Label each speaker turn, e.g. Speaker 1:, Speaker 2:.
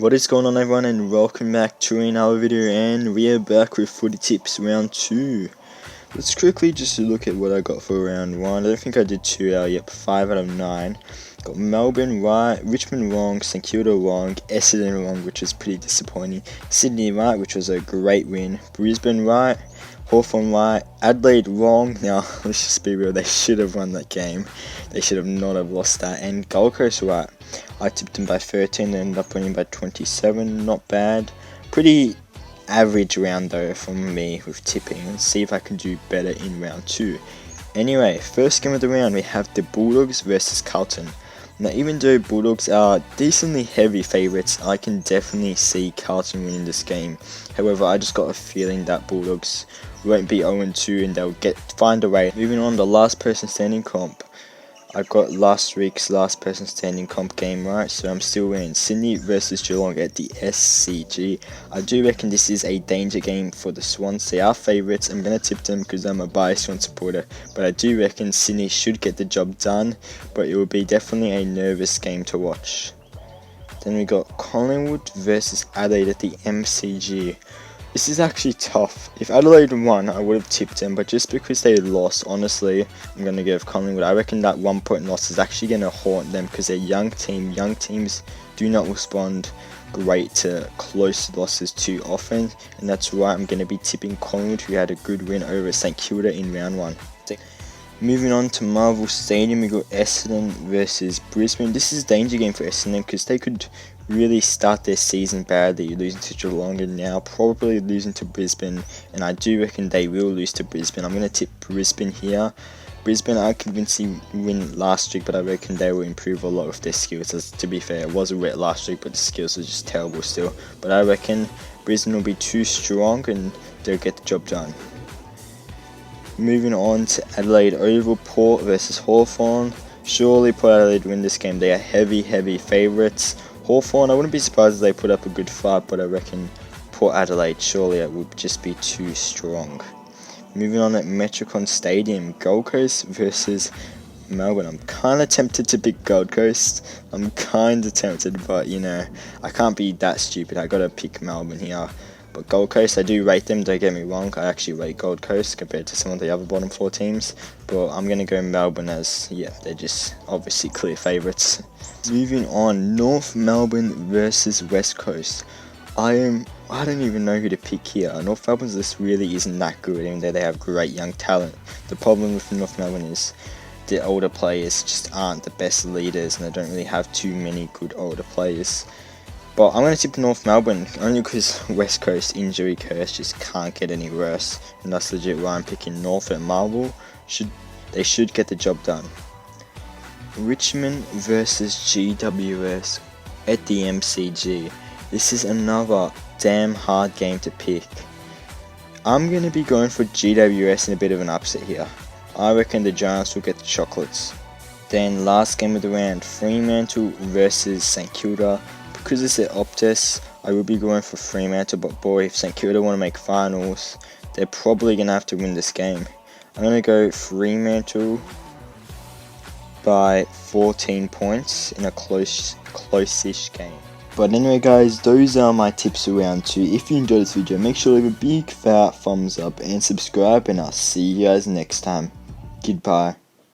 Speaker 1: What is going on, everyone, and welcome back to another video, and we are back with footy tips round 2. Let's quickly just look at what I got for round 1. I don't think I did 2 out yet, 5 out of 9. Got Melbourne right, Richmond wrong, St Kilda wrong, Essendon wrong, which was pretty disappointing, Sydney right, which was a great win, Brisbane right, Hawthorn right, Adelaide wrong. Now let's just be real, they should have won that game, they should have not have lost that. And Gold Coast right, I tipped them by 13, they ended up winning by 27, not bad. Pretty average round though from me with tipping. Let's see if I can do better in round 2. Anyway, first game of the round we have the Bulldogs versus Carlton. Now, even though Bulldogs are decently heavy favourites, I can definitely see Carlton winning this game. However, I just got a feeling that Bulldogs won't be 0-2 and they'll find a way. Moving on, the last person standing comp. I got last week's last person standing comp game right, so I'm still winning. Sydney versus Geelong at the SCG. I do reckon this is a danger game for the Swans. They are favourites. I'm going to tip them because I'm a biased Swan supporter, but I do reckon Sydney should get the job done, but it will be definitely a nervous game to watch. Then we got Collingwood versus Adelaide at the MCG. This is actually tough. If Adelaide won, I would have tipped them, but just because they lost, honestly, I'm going to give Collingwood. I reckon that 1 point loss is actually going to haunt them because they're a young team. Young teams do not respond great to close losses too often, and that's why I'm going to be tipping Collingwood, who had a good win over St Kilda in round 1. Moving on to Marvel Stadium, we got Essendon versus Brisbane. This is a danger game for Essendon because they could really start their season badly, losing to Geelong and now probably losing to Brisbane, and I do reckon they will lose to Brisbane. I'm going to tip Brisbane here. Brisbane, I convincingly win last week, but I reckon they will improve a lot with their skills. As to be fair, it was a wet last week, but the skills are just terrible still. But I reckon Brisbane will be too strong and they'll get the job done. Moving on to Adelaide Oval, Port versus Hawthorn. Surely Port Adelaide win this game. They are heavy favourites. Hawthorn, I wouldn't be surprised if they put up a good fight, but I reckon Port Adelaide, surely it would just be too strong. Moving on at Metricon Stadium, Gold Coast versus Melbourne. I'm kind of tempted to pick Gold Coast. I'm kind of tempted, but you know, I can't be that stupid. I gotta pick Melbourne here. But Gold Coast, I do rate them, don't get me wrong. I actually rate Gold Coast compared to some of the other bottom 4 teams. But I'm going to go Melbourne as, yeah, they're just obviously clear favourites. Moving on, North Melbourne versus West Coast. I don't even know who to pick here. North Melbourne's list really isn't that good, even though they have great young talent. The problem with North Melbourne is the older players just aren't the best leaders, and they don't really have too many good older players. But I'm going to tip North Melbourne, only because West Coast injury curse just can't get any worse. And that's legit why I'm picking North at Marvel. They should get the job done. Richmond versus GWS at the MCG. This is another damn hard game to pick. I'm going to be going for GWS in a bit of an upset here. I reckon the Giants will get the chocolates. Then last game of the round, Fremantle versus St Kilda. Because it's at Optus, I will be going for Fremantle, but boy, if St Kilda want to make finals, they're probably going to have to win this game. I'm going to go Fremantle by 14 points in a close-ish game. But anyway guys, those are my tips for round 2. If you enjoyed this video, make sure to leave a big fat thumbs up and subscribe, and I'll see you guys next time. Goodbye.